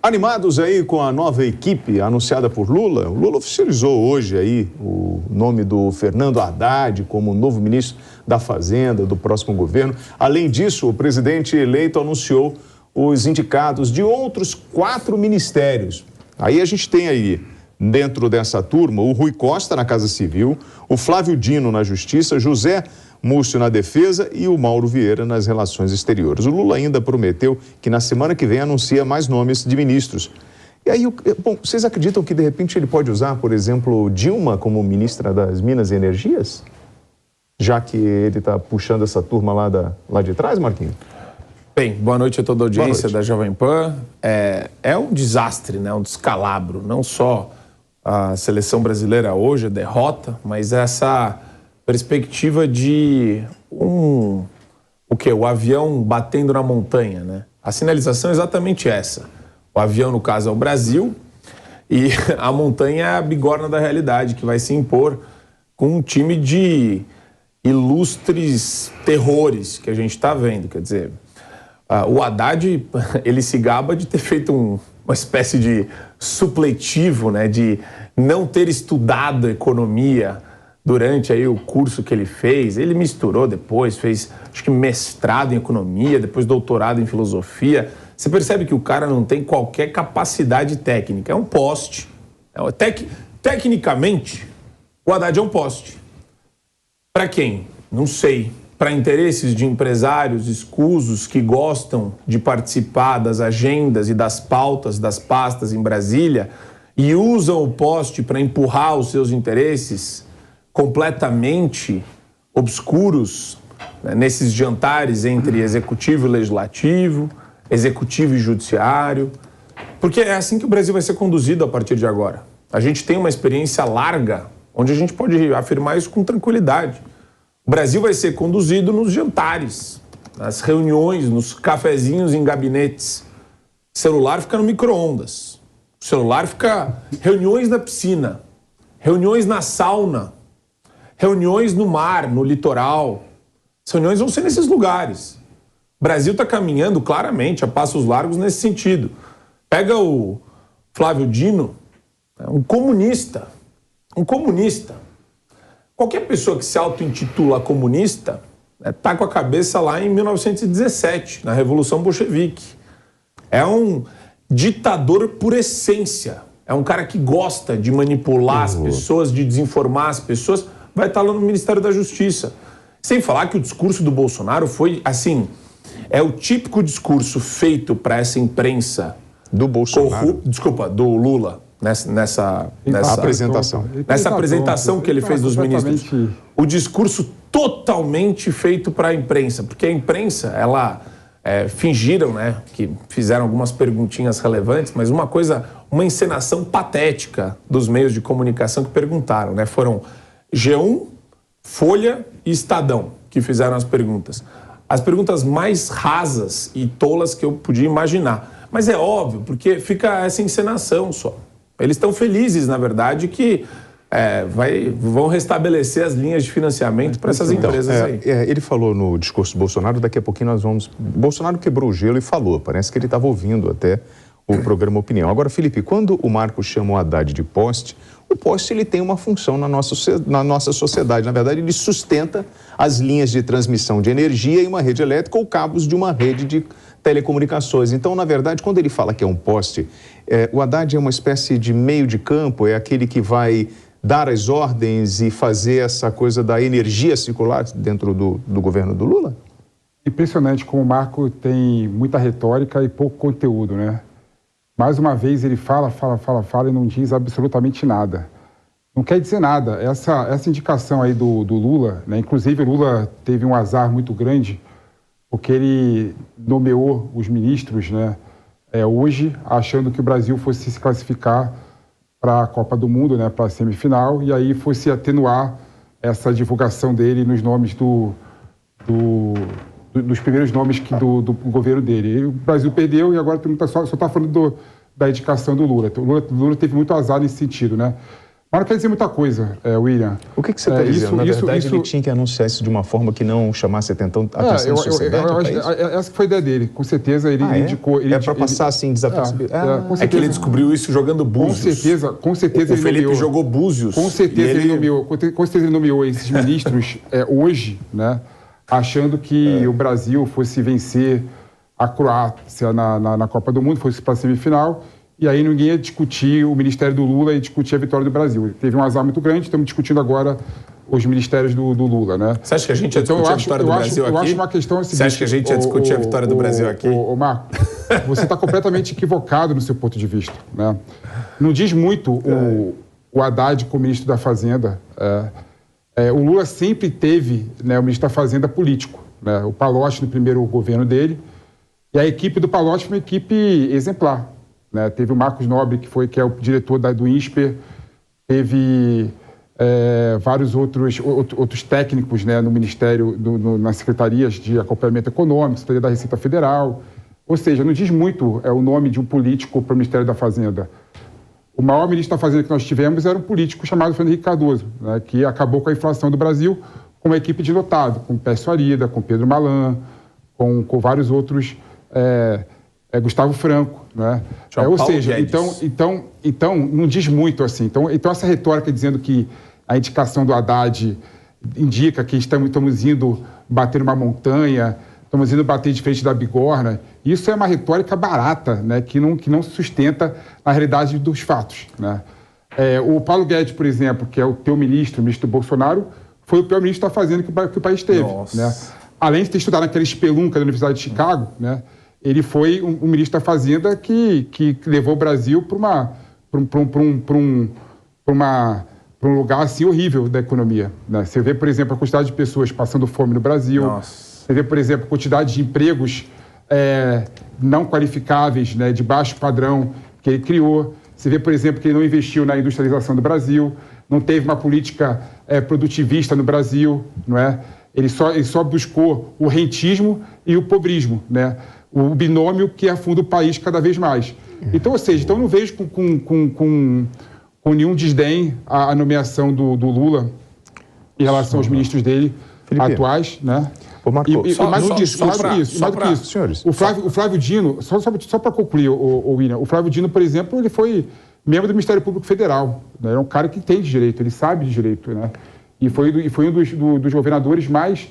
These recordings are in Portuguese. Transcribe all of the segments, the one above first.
Animados aí com a nova equipe anunciada por Lula, o Lula oficializou hoje aí o nome do Fernando Haddad como novo ministro da Fazenda do próximo governo. Além disso, o presidente eleito anunciou os indicados de outros 4 ministérios. Aí a gente tem aí, dentro dessa turma, o Rui Costa na Casa Civil, o Flávio Dino na Justiça, José Múcio na Defesa e o Mauro Vieira nas Relações Exteriores. O Lula ainda prometeu que na semana que vem anuncia mais nomes de ministros. E aí, bom, vocês acreditam que de repente ele pode usar, por exemplo, Dilma como ministra das Minas e Energias? Já que ele está puxando essa turma lá de trás, Marquinhos? Bem, boa noite a toda a audiência da Jovem Pan. É um desastre, né? Um descalabro. Não só a seleção brasileira hoje, a derrota, mas essa perspectiva de o avião batendo na montanha, né? A sinalização é exatamente essa. O avião, no caso, é o Brasil e a montanha é a bigorna da realidade que vai se impor com um time de ilustres terrores que a gente está vendo. Quer dizer, o Haddad, ele se gaba de ter feito uma espécie de supletivo, né? De não ter estudado economia durante aí o curso que ele fez. Ele misturou depois, fez acho que mestrado em economia, depois doutorado em filosofia. Você percebe que o cara não tem qualquer capacidade técnica. É um poste. Tecnicamente, o Haddad é um poste. Para quem? Não sei. Para interesses de empresários escusos que gostam de participar das agendas e das pautas das pastas em Brasília e usam o poste para empurrar os seus interesses completamente obscuros, né, nesses jantares entre executivo e legislativo, executivo e judiciário, porque é assim que o Brasil vai ser conduzido a partir de agora. A gente tem uma experiência larga, onde a gente pode afirmar isso com tranquilidade. O Brasil vai ser conduzido nos jantares, nas reuniões, nos cafezinhos em gabinetes. O celular fica no micro-ondas. O celular fica... Reuniões na piscina, reuniões na sauna, reuniões no mar, no litoral. As reuniões vão ser nesses lugares. O Brasil está caminhando claramente a passos largos nesse sentido. Pega o Flávio Dino, um comunista. Qualquer pessoa que se auto-intitula comunista está com a cabeça lá em 1917, na Revolução Bolchevique. É um ditador por essência. É um cara que gosta de manipular as pessoas, de desinformar as pessoas. Vai estar lá no Ministério da Justiça. Sem falar que o discurso do Bolsonaro foi, assim, é o típico discurso feito para essa imprensa... Do Bolsonaro? Do Lula. Nessa apresentação. Nessa apresentação que ele fez dos ministros. O discurso totalmente feito para a imprensa. Porque a imprensa, ela fingiram, né, que fizeram algumas perguntinhas relevantes, mas uma encenação patética dos meios de comunicação que perguntaram, né? Foram G1, Folha e Estadão que fizeram as perguntas. As perguntas mais rasas e tolas que eu podia imaginar. Mas é óbvio, porque fica essa encenação só. Eles estão felizes, na verdade, que vão restabelecer as linhas de financiamento para essas empresas aí. Ele falou no discurso do Bolsonaro, daqui a pouquinho nós vamos... Bolsonaro quebrou o gelo e falou, parece que ele estava ouvindo até o programa Opinião. Agora, Felipe, quando o Marco chama o Haddad de poste, o poste ele tem uma função na nossa sociedade. Na verdade, ele sustenta as linhas de transmissão de energia em uma rede elétrica ou cabos de uma rede de telecomunicações. Então, na verdade, quando ele fala que é um poste, o Haddad é uma espécie de meio de campo, é aquele que vai dar as ordens e fazer essa coisa da energia circular dentro do governo do Lula? Impressionante como o Marco tem muita retórica e pouco conteúdo, né? Mais uma vez ele fala e não diz absolutamente nada. Não quer dizer nada. Essa indicação aí do Lula, né? Inclusive o Lula teve um azar muito grande, porque ele nomeou os ministros, né, hoje, achando que o Brasil fosse se classificar para a Copa do Mundo, né, para a semifinal, e aí fosse atenuar essa divulgação dele nos nomes dos primeiros nomes do governo dele. E o Brasil perdeu e agora só está falando da indicação do Lula. O Lula teve muito azar nesse sentido, né? Mas não quer dizer muita coisa, William. O que você está dizendo? Na verdade, ele tinha que anunciar isso de uma forma que não chamasse atenção da sociedade? Essa foi a ideia dele. Com certeza, ele indicou... É para passar assim, desapercebido? É que ele descobriu isso jogando Búzios. Com certeza ele Felipe jogou Búzios. Com certeza ele nomeou esses ministros hoje, né, achando que o Brasil fosse vencer a Croácia na Copa do Mundo, fosse para a semifinal, e aí ninguém ia discutir o ministério do Lula e discutir a vitória do Brasil. Teve um azar muito grande, estamos discutindo agora os ministérios do Lula, né? Você acha que a gente ia discutir a vitória do Brasil aqui? Eu acho uma questão assim. Você acha que a gente ia discutir a vitória do Brasil aqui? Marco, você está completamente equivocado no seu ponto de vista, né? Não diz muito o Haddad como ministro da Fazenda. O Lula sempre teve, né, o ministro da Fazenda político, né? O Palocci no primeiro governo dele, e a equipe do Palocci foi uma equipe exemplar, né? Teve o Marcos Nobre, que é o diretor do INSPER, teve vários outros técnicos, né, no Ministério, nas secretarias de acompanhamento econômico, Secretaria da Receita Federal. Ou seja, não diz muito o nome de um político para o Ministério da Fazenda. O maior ministro da Fazenda que nós tivemos era um político chamado Fernando Henrique Cardoso, né, que acabou com a inflação do Brasil com uma equipe de lotado, com Pécio Arida, com Pedro Malan, com vários outros... Gustavo Franco, né? Ou seja, então não diz muito assim. Então essa retórica dizendo que a indicação do Haddad indica que estamos indo bater uma montanha, estamos indo bater de frente da bigorna, isso é uma retórica barata, né? Que não se sustenta na realidade dos fatos, né? O Paulo Guedes, por exemplo, que é o teu ministro, o ministro do Bolsonaro, foi o pior ministro da Fazenda que o país teve, né? Além de ter estudado naquela espelunca da Universidade de Chicago, né? Ele foi um ministro da Fazenda que levou o Brasil para um lugar assim horrível da economia, né? Você vê, por exemplo, a quantidade de pessoas passando fome no Brasil. Nossa. Você vê, por exemplo, a quantidade de empregos não qualificáveis, né, de baixo padrão que ele criou. Você vê, por exemplo, que ele não investiu na industrialização do Brasil, não teve uma política produtivista no Brasil, não é? Ele só buscou o rentismo e o pobrismo, né? O binômio que afunda o país cada vez mais. Então, ou seja, não vejo com nenhum desdém a nomeação do Lula em relação aos ministros dele, Felipe, atuais, né? Ô, Marco, mais do que isso, senhores. O Flávio Dino, só para concluir, o William, o Flávio Dino, por exemplo, ele foi membro do Ministério Público Federal, né? É um cara que tem de direito, ele sabe de direito, né? E foi um dos governadores mais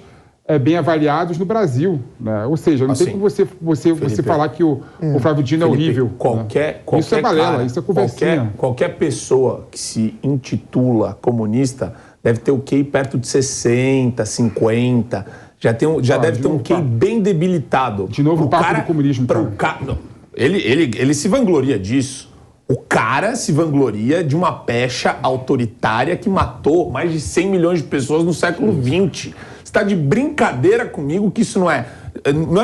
bem avaliados no Brasil, né? Ou seja, não tem como você falar que o Flávio Dino é horrível. Isso é balela, isso é conversinha. Qualquer pessoa que se intitula comunista deve ter o QI perto de 60, 50, já deve ter um QI bem debilitado. De novo, o papo do comunismo. Ele se vangloria disso. O cara se vangloria de uma pecha autoritária que matou mais de 100 milhões de pessoas no século XX. Você está de brincadeira comigo que isso não é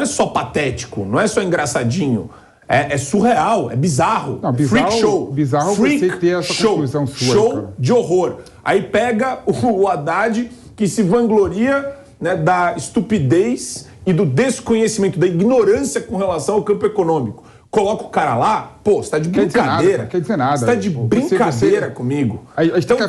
só patético, não é só engraçadinho. É surreal, é bizarro. Não, bizarro, freak show. Bizarro você ter essa conclusão sua. Show de horror. Aí pega o Haddad, que se vangloria, né, da estupidez e do desconhecimento, da ignorância com relação ao campo econômico. Coloca o cara lá, pô, você tá de brincadeira. Quer dizer nada. Você tá de brincadeira comigo. A gente tem que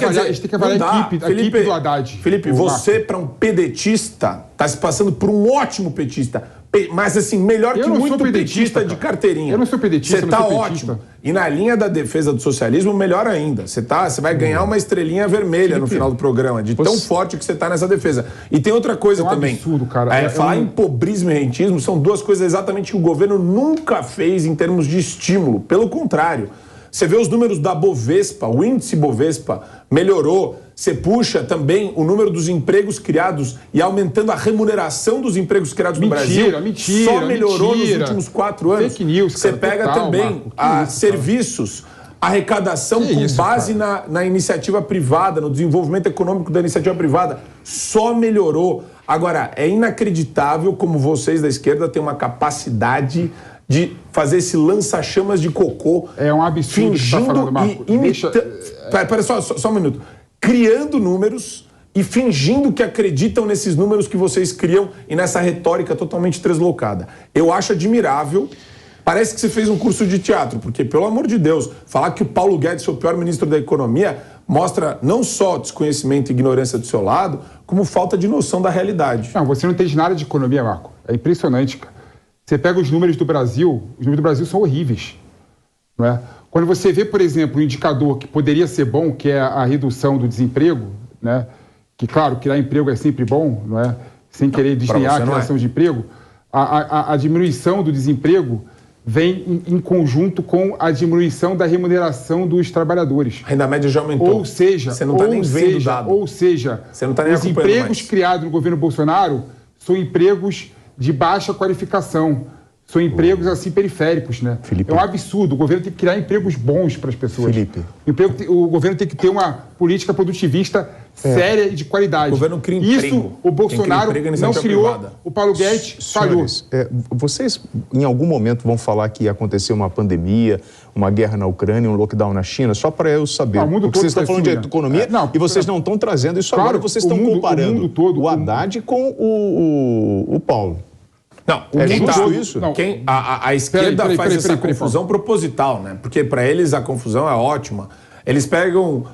avaliar a equipe do Haddad. Felipe, você, para um pedetista, tá se passando por um ótimo petista. Mas, assim, melhor que muito petista de carteirinha. Eu não sou pedetista, você tá ótimo. E na linha da defesa do socialismo, melhor ainda. Você vai ganhar uma estrelinha vermelha no final do programa, de tão forte que você tá nessa defesa. E tem outra coisa também. Absurdo, cara. Falar em pobrismo e rentismo são duas coisas exatamente que o governo nunca fez em termos de estímulo. Pelo contrário. Você vê os números da Bovespa, o índice Bovespa melhorou. Você puxa também o número dos empregos criados e aumentando a remuneração dos empregos criados no Brasil. Só melhorou nos últimos 4 anos. Fake news, você pega também serviços, arrecadação com base na iniciativa privada, no desenvolvimento econômico da iniciativa privada. Só melhorou. Agora, é inacreditável como vocês da esquerda têm uma capacidade de fazer esse lança-chamas de cocô. É um absurdo que você tá falando, Marco. Pera só um minuto. Criando números e fingindo que acreditam nesses números que vocês criam e nessa retórica totalmente deslocada. Eu acho admirável. Parece que você fez um curso de teatro, porque, pelo amor de Deus, falar que o Paulo Guedes foi o pior ministro da Economia mostra não só desconhecimento e ignorância do seu lado, como falta de noção da realidade. Não, você não entende nada de economia, Marco. É impressionante, cara. Você pega os números do Brasil, os números do Brasil são horríveis. Não é? Quando você vê, por exemplo, um indicador que poderia ser bom, que é a redução do desemprego, né? Que, claro, criar emprego é sempre bom, não é? Sem querer desdenhar a criação de emprego, a diminuição do desemprego vem em conjunto com a diminuição da remuneração dos trabalhadores. A renda média já aumentou. Ou seja, você não está nem vendo o dado. Ou seja, você não tá nem os empregos mais. criados no governo Bolsonaro são empregos de baixa qualificação. São empregos assim periféricos, né? Felipe. É um absurdo. O governo tem que criar empregos bons para as pessoas. Felipe. O governo tem que ter uma política produtivista séria e de qualidade. O governo cria emprego. Isso o Bolsonaro não criou. Privada. O Paulo Guedes falhou. Vocês em algum momento vão falar que aconteceu uma pandemia, uma guerra na Ucrânia, um lockdown na China, só para eu saber. O mundo porque todo vocês estão tá falando assim, de economia e vocês não estão trazendo isso Claro, agora. Vocês estão comparando o, mundo todo, o Haddad com o Paulo. Não, isso? Não. A esquerda faz essa confusão proposital, né? Porque para eles a confusão é ótima. Eles pegam...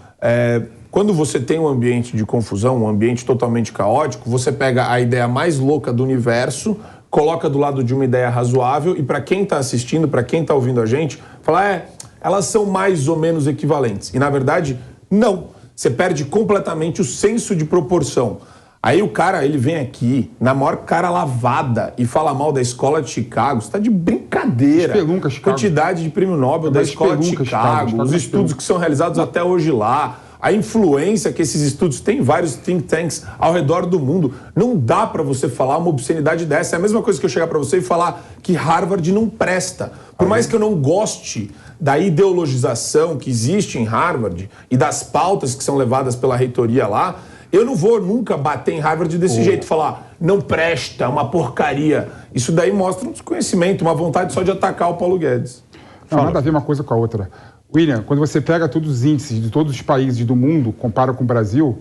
quando você tem um ambiente de confusão, um ambiente totalmente caótico, você pega a ideia mais louca do universo, coloca do lado de uma ideia razoável e para quem está assistindo, para quem está ouvindo a gente, fala, elas são mais ou menos equivalentes. E na verdade, não. Você perde completamente o senso de proporção. Aí o cara, ele vem aqui, na maior cara lavada, e fala mal da escola de Chicago. Você tá de brincadeira. Espelunca, Chicago. Quantidade de prêmio Nobel da escola de Chicago, os estudos que são realizados até hoje lá, a influência que esses estudos têm, vários think tanks ao redor do mundo. Não dá para você falar uma obscenidade dessa. É a mesma coisa que eu chegar para você e falar que Harvard não presta. Por mais que eu não goste da ideologização que existe em Harvard e das pautas que são levadas pela reitoria lá, eu não vou nunca bater em Harvard desse jeito, falar, não presta, é uma porcaria. Isso daí mostra um desconhecimento, uma vontade só de atacar o Paulo Guedes. Não, nada a ver uma coisa com a outra. William, quando você pega todos os índices de todos os países do mundo, compara com o Brasil,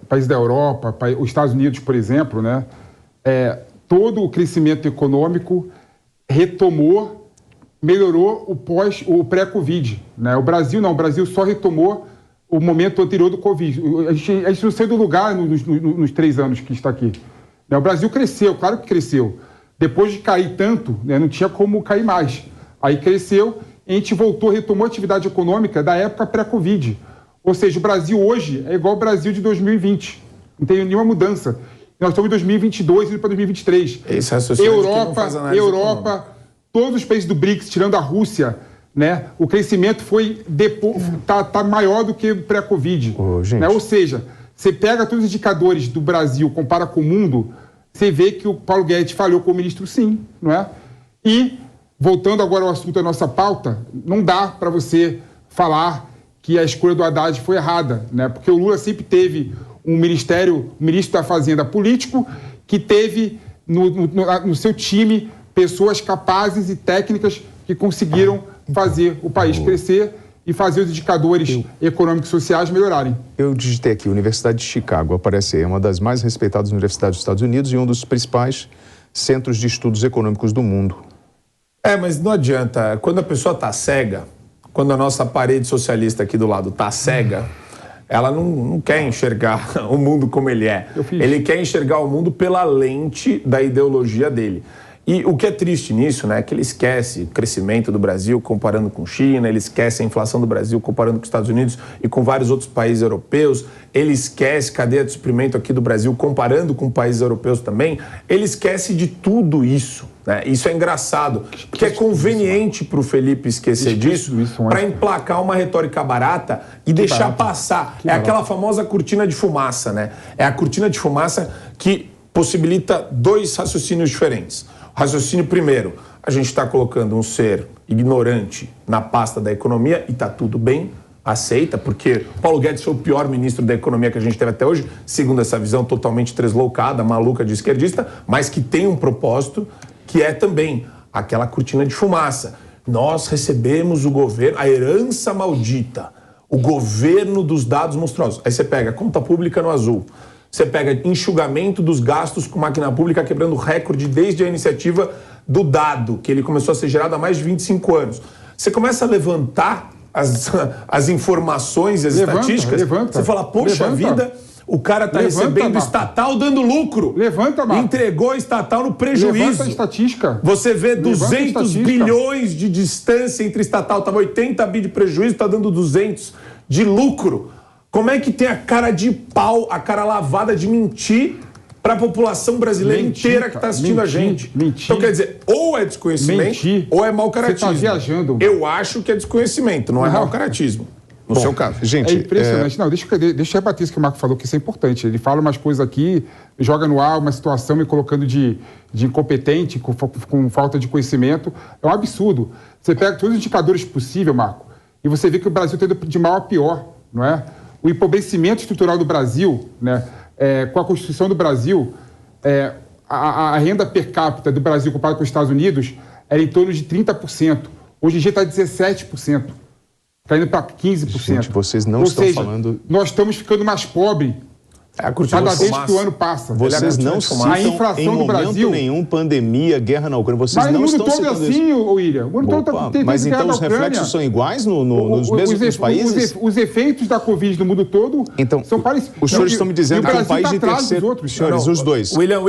países da Europa, os Estados Unidos, por exemplo, né, todo o crescimento econômico retomou, melhorou o pré-Covid. Né? O Brasil não, o Brasil só retomou o momento anterior do Covid. A gente não saiu do lugar nos 3 anos que está aqui. O Brasil cresceu, claro que cresceu. Depois de cair tanto, né, não tinha como cair mais. Aí cresceu, a gente voltou, retomou a atividade econômica da época pré-Covid. Ou seja, o Brasil hoje é igual ao Brasil de 2020. Não tem nenhuma mudança. Nós estamos em 2022 indo para 2023. Esse raciocínio Europa, todos os países do BRICS, tirando a Rússia, né? O crescimento tá maior do que pré-Covid. Né? Ou seja, você pega todos os indicadores do Brasil, compara com o mundo, você vê que o Paulo Guedes falhou como ministro, sim. Não é? E, voltando agora ao assunto da nossa pauta, não dá para você falar que a escolha do Haddad foi errada, né? Porque o Lula sempre teve um ministro da Fazenda político, que teve no seu time pessoas capazes e técnicas que conseguiram fazer o país crescer e fazer os indicadores econômicos e sociais melhorarem. Eu digitei aqui, Universidade de Chicago, aparece aí, é uma das mais respeitadas universidades dos Estados Unidos e um dos principais centros de estudos econômicos do mundo. Mas não adianta, quando a pessoa está cega, quando a nossa parede socialista aqui do lado está cega, ela não quer enxergar o mundo como ele é. Ele quer enxergar o mundo pela lente da ideologia dele. E o que é triste nisso, né, é que ele esquece o crescimento do Brasil comparando com China, ele esquece a inflação do Brasil comparando com os Estados Unidos e com vários outros países europeus, ele esquece cadeia de suprimento aqui do Brasil comparando com países europeus também, ele esquece de tudo isso. Né? Isso é engraçado, porque é conveniente para o Felipe esquecer disso para emplacar uma retórica barata e deixar passar. É aquela famosa cortina de fumaça, né? É a cortina de fumaça que possibilita 2 raciocínios diferentes. Raciocínio primeiro, a gente está colocando um ser ignorante na pasta da economia e está tudo bem, aceita, porque Paulo Guedes foi o pior ministro da economia que a gente teve até hoje, segundo essa visão totalmente tresloucada, maluca de esquerdista, mas que tem um propósito, que é também aquela cortina de fumaça. Nós recebemos o governo, a herança maldita, o governo dos dados monstruosos. Aí você pega a conta pública no azul, você pega enxugamento dos gastos com máquina pública quebrando recorde desde a iniciativa do dado, que ele começou a ser gerado há mais de 25 anos. Você começa a levantar as informações e as estatísticas, você fala, poxa vida, o cara está recebendo Marco. estatal dando lucro. Levanta, Marco. Entregou a estatal no prejuízo. Levanta a estatística. Você vê 200 bilhões de distância entre estatal, estava 80 bi de prejuízo, está dando 200 de lucro. Como é que tem a cara de pau, a cara lavada de mentir para a população brasileira inteira que está assistindo a gente? Então, quer dizer, ou é desconhecimento ou é mau caratismo. Você está viajando. Eu acho que é desconhecimento, não é mau caratismo. No seu caso. Gente, é impressionante. Não, deixa eu rebater isso que o Marco falou, que isso é importante. Ele fala umas coisas aqui, joga no ar uma situação me colocando de incompetente, com falta de conhecimento. É um absurdo. Você pega todos os indicadores possíveis, Marco, e você vê que o Brasil está indo de mal a pior, não é? O empobrecimento estrutural do Brasil, né, com a Constituição do Brasil, a renda per capita do Brasil comparado com os Estados Unidos era em torno de 30%. Hoje em dia está 17%. Está indo para 15%. Gente, vocês não estão falando... nós estamos ficando mais pobres cada vez que o ano passa. Vocês não citam a inflação em do Brasil, nenhum pandemia, guerra na Ucrânia. Vocês não estão citando assim, isso. William. O mundo todo tem mas então os reflexos são iguais nos mesmos países? Os efeitos da Covid no mundo todo são parecidos. Os senhores estão me dizendo que um país de terceiro... Senhores, os dois. William,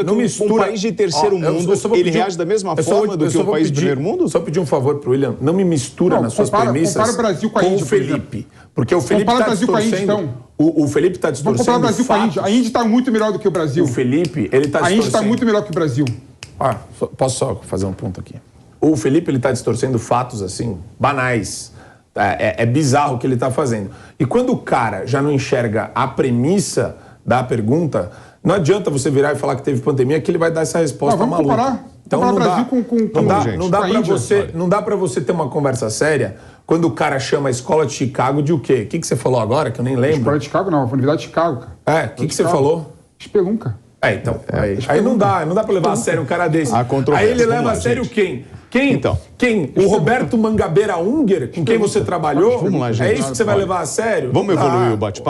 não mistura. Um país de terceiro mundo, ele reage da mesma forma do que um país de primeiro mundo? Só pedir um favor para o William, não me mistura nas suas premissas compara o Brasil com a Índia, o Felipe. Porque o Felipe está distorcendo... O Felipe está distorcendo. Vamos comparar o Brasil com a Índia. A Índia está muito melhor do que o Brasil. O Felipe, ele está distorcendo. A Índia está muito melhor que o Brasil. Posso só fazer um ponto aqui? O Felipe, ele está distorcendo fatos, assim, banais. É bizarro o que ele está fazendo. E quando o cara já não enxerga a premissa da pergunta, não adianta você virar e falar que teve pandemia que ele vai dar essa resposta maluca. Comparar. Então comparar não Brasil dá para você ter uma conversa séria quando o cara chama a escola de Chicago de o quê? O que você falou agora que eu nem lembro? Escola de Chicago não, a Universidade de Chicago, cara. O que você falou? Espelunca. Então. Aí não dá para levar a sério um cara desse. Aí ele leva a sério quem? Quem? O Roberto Mangabeira Unger, com quem você trabalhou? Vamos lá, gente. É isso que você vai levar a sério? Vamos evoluir o bate-papo?